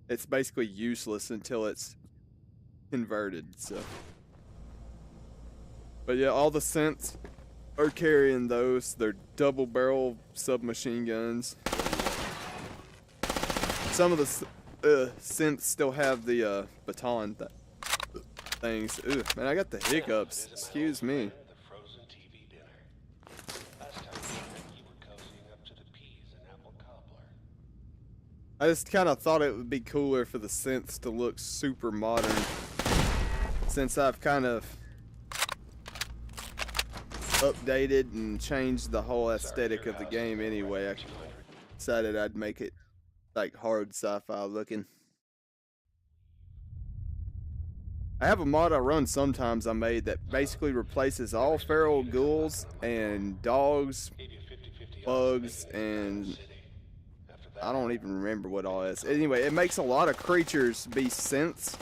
It's basically useless until it's converted, so. But yeah, all the synths are carrying those. They're double barrel submachine guns. Some of the synths still have the baton things. Ugh, man, I got the hiccups. Excuse me. I just kind of thought it would be cooler for the synths to look super modern, since I've kind of updated and changed the whole aesthetic of the game anyway. I decided I'd make it like hard sci-fi looking. I have a mod I run sometimes I made that basically replaces all feral ghouls and dogs, bugs, and I don't even remember what all is. Anyway, it makes a lot of creatures be synths.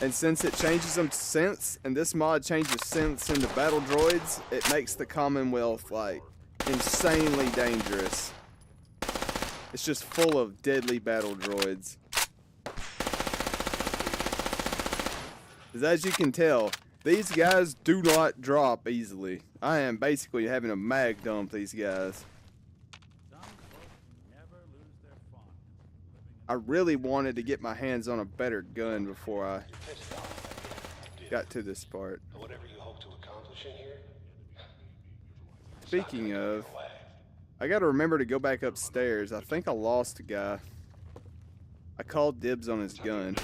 And since it changes them to synths, and this mod changes synths into battle droids, it makes the Commonwealth, like, insanely dangerous. It's just full of deadly battle droids. As you can tell, these guys do not drop easily. I am basically having to mag dump these guys. I really wanted to get my hands on a better gun before I got to this part. Speaking of, I gotta remember to go back upstairs. I think I lost a guy. I called dibs on his gun.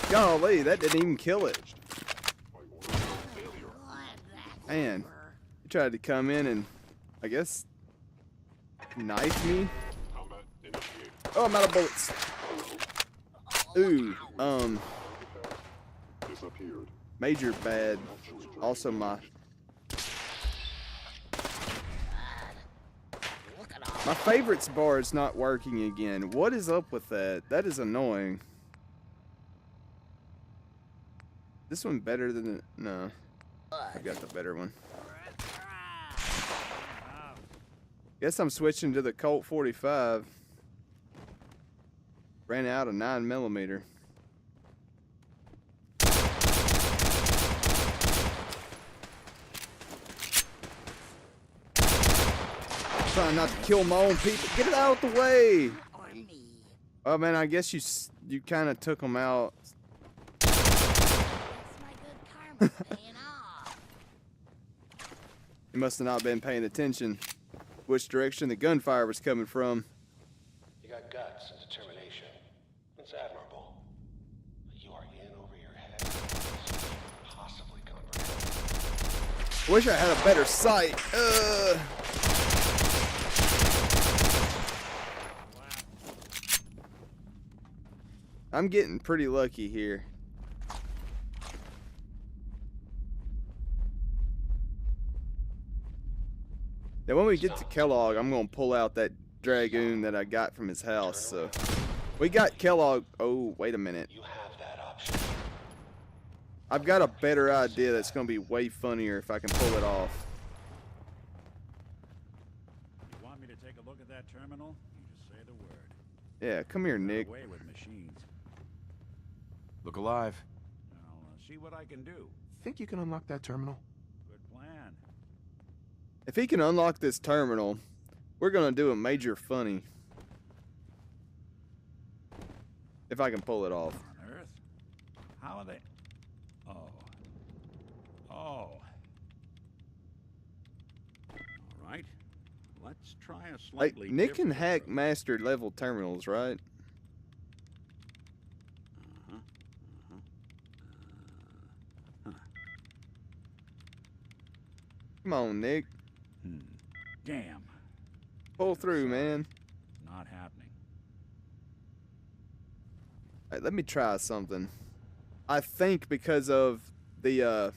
Golly, that didn't even kill it. Man, he tried to come in and, I guess, knife me. Oh, I'm out of bullets. Ooh, major bad. Also my favorites bar is not working again. What is up with that? That is annoying. This one better than no. I got the better one. Guess I'm switching to the Colt 45. Ran out of 9mm. Trying not to kill my own people. Get it out of the way. Oh man, I guess you kind of took them out. He must have not been paying attention which direction the gunfire was coming from. You got guts and determination. It's admirable. But you are in over your head. Possibly comprehend. I wish I had a better sight. I'm getting pretty lucky here. Now when we get to Kellogg, I'm gonna pull out that Dragoon that I got from his house. So we got Kellogg. Oh, wait a minute. You have that option. I've got a better idea that's gonna be way funnier if I can pull it off. You want me to take a look at that terminal? You just say the word. Yeah, come here, Nick. Away with machines. Look alive. I'll see what I can do. Think you can unlock that terminal? Good plan. If he can unlock this terminal, we're gonna do a major funny. If I can pull it off. On Earth? How are they? Oh. Oh. All right. Let's try a Like, slightly Nick can different hack approach. master level terminals, right? Come on, Nick. Damn. Pull through, man. Not happening. Alright, let me try something. I think because of the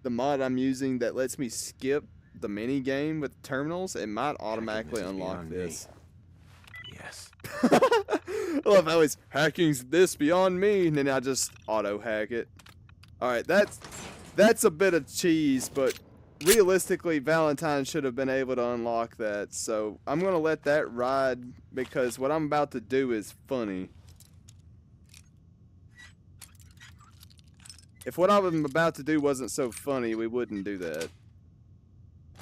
mod I'm using that lets me skip the mini game with terminals, it might automatically unlock this. Yes. I love how it's hacking's this beyond me, and then I just auto hack it. Alright, that's a bit of cheese, but realistically, Valentine should have been able to unlock that. So I'm going to let that ride because what I'm about to do is funny. If what I'm about to do wasn't so funny, we wouldn't do that.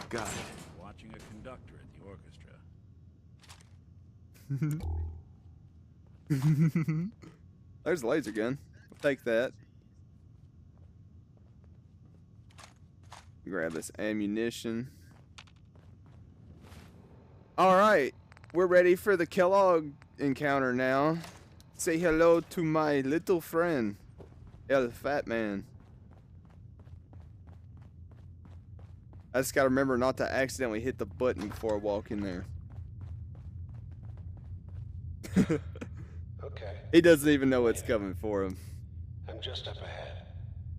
Got it. Watching a conductor at the orchestra. There's a laser gun. I'll take that. Grab this ammunition. Alright, we're ready for the Kellogg encounter now. Say hello to my little friend, El Fat Man. I just gotta remember not to accidentally hit the button before I walk in there. Okay. He doesn't even know what's coming for him. I'm just up ahead.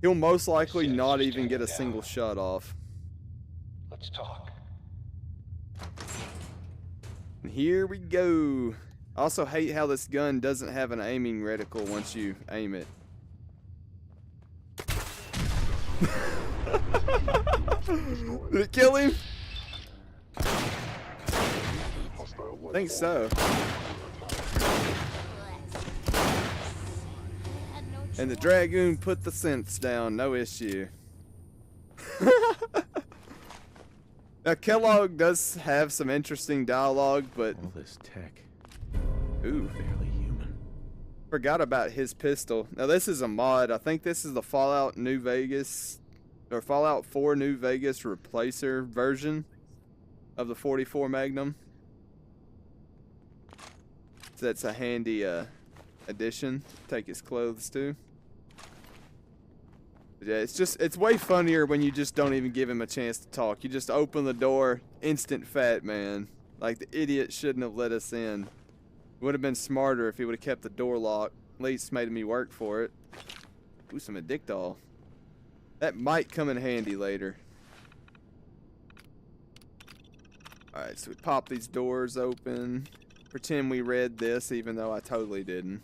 He'll most likely not even get a single shot off. Let's talk. And here we go. I also hate how this gun doesn't have an aiming reticle once you aim it. Did it kill him? I think so. And the Dragoon put the synths down, no issue. Now Kellogg does have some interesting dialogue, but all this tech. Ooh, barely human. Forgot about his pistol. Now this is a mod. I think this is the Fallout New Vegas or Fallout 4 New Vegas replacer version of the 44 Magnum. So that's a handy addition. Take his clothes too. But yeah, it's way funnier when you just don't even give him a chance to talk. You just open the door, instant Fat Man. Like the idiot shouldn't have let us in. It would have been smarter if he would have kept the door locked. At least made me work for it. Ooh, some Addictol. That might come in handy later. Alright, so we pop these doors open. Pretend we read this, even though I totally didn't.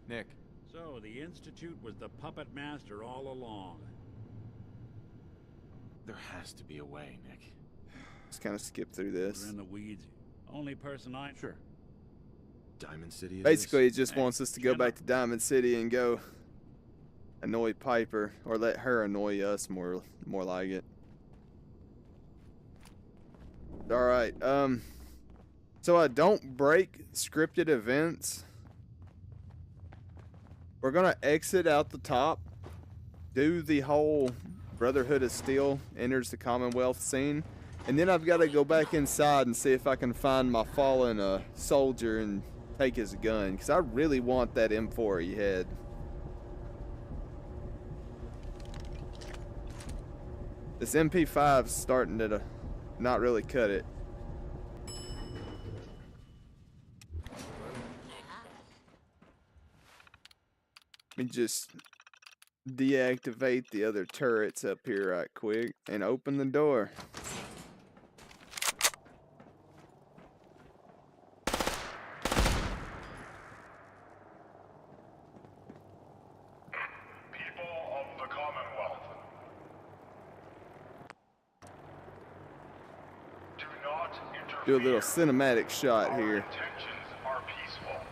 Nick. So, the Institute was the puppet master all along. There has to be a way, Nick. Just kind of skip through this. We're in the weeds. Only person I... Sure. Diamond City it Basically, is. he just wants us to go back to Diamond City and go annoy Piper, or let her annoy us more like it. Alright, so I don't break scripted events. We're gonna exit out the top, do the whole Brotherhood of Steel enters the Commonwealth scene. And then I've got to go back inside and see if I can find my fallen soldier and take his gun. Because I really want that M4 he had. This MP5's starting to not really cut it. Let me just deactivate the other turrets up here right quick and open the door. People of the Commonwealth, do not interfere. Do a little cinematic shot here. Our intentions are peaceful.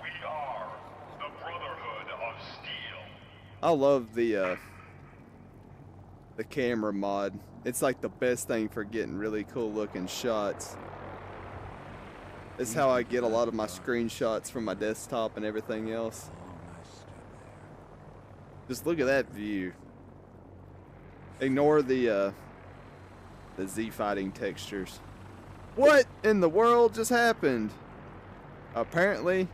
We are the Brotherhood of Steel. I love the camera mod. It's like the best thing for getting really cool looking shots. It's how I get a lot of my screenshots from my desktop and everything else. Just look at that view. Ignore the Z fighting textures. What in the world just happened? Apparently,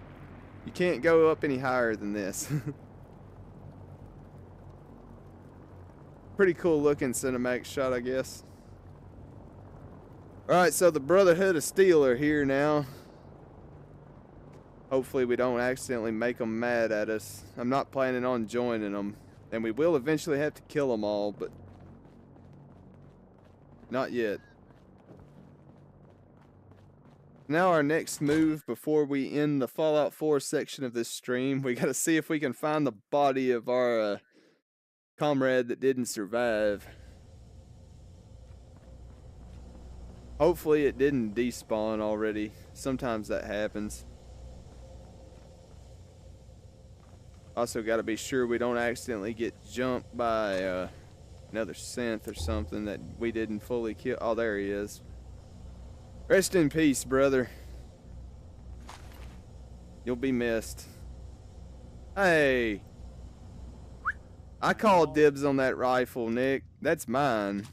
you can't go up any higher than this. Pretty cool looking cinematic shot, I guess. Alright, so the Brotherhood of Steel are here now. Hopefully we don't accidentally make them mad at us. I'm not planning on joining them. And we will eventually have to kill them all, but not yet. Now our next move before we end the Fallout 4 section of this stream, we gotta see if we can find the body of our comrade that didn't survive. Hopefully it didn't despawn already. Sometimes that happens. Also got to be sure we don't accidentally get jumped by another synth or something that we didn't fully kill. Oh, there he is. Rest in peace, brother. You'll be missed. Hey. I called dibs on that rifle, Nick. That's mine.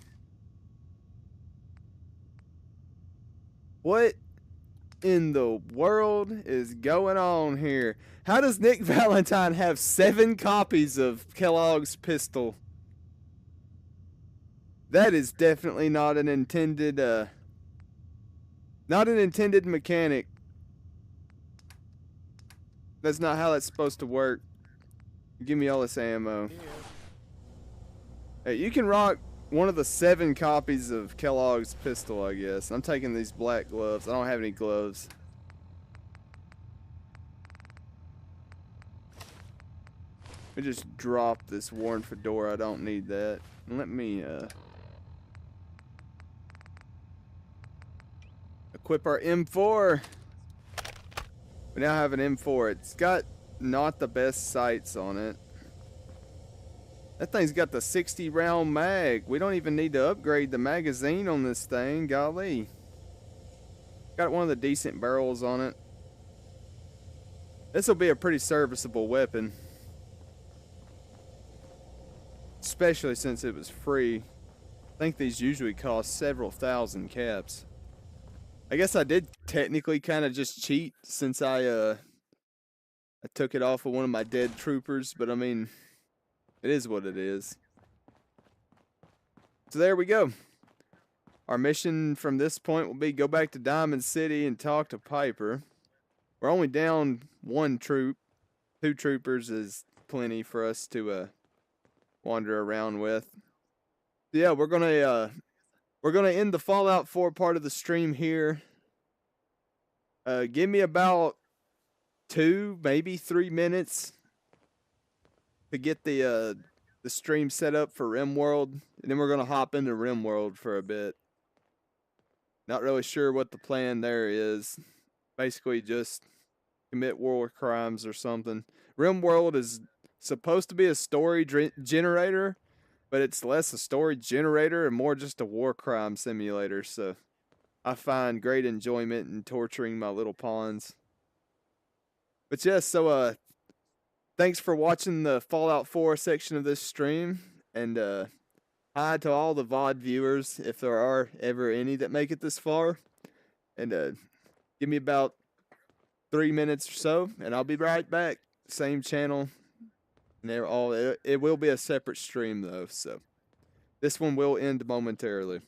What in the world is going on here? How does Nick Valentine have 7 copies of Kellogg's pistol? That is definitely not an intended mechanic. That's not how that's supposed to work. Give me all this ammo. Hey, you can rock one of the 7 copies of Kellogg's pistol, I guess. I'm taking these black gloves. I don't have any gloves. Let me just drop this worn fedora. I don't need that. Let me equip our M4. We now have an M4. It's got not the best sights on it. That thing's got the 60 round mag. We don't even need to upgrade the magazine on this thing. Golly. Got one of the decent barrels on it. This will be a pretty serviceable weapon. Especially since it was free. I think these usually cost several thousand caps. I guess I did technically kind of just cheat since I took it off of one of my dead troopers, but I mean, it is what it is. So there we go. Our mission from this point will be go back to Diamond City and talk to Piper. We're only down 1 troop. 2 troopers is plenty for us to wander around with. So yeah, we're gonna end the Fallout 4 part of the stream here. Give me about 2, maybe 3 minutes to get the stream set up for RimWorld, and then we're gonna hop into RimWorld for a bit. Not really sure what the plan there is. Basically, just commit war crimes or something. RimWorld is supposed to be a story generator, but it's less a story generator and more just a war crime simulator. So I find great enjoyment in torturing my little pawns. But yes, so thanks for watching the Fallout 4 section of this stream, and hi to all the VOD viewers, if there are ever any that make it this far. And give me about 3 minutes or so, and I'll be right back. Same channel. And they're all. It will be a separate stream though, so this one will end momentarily.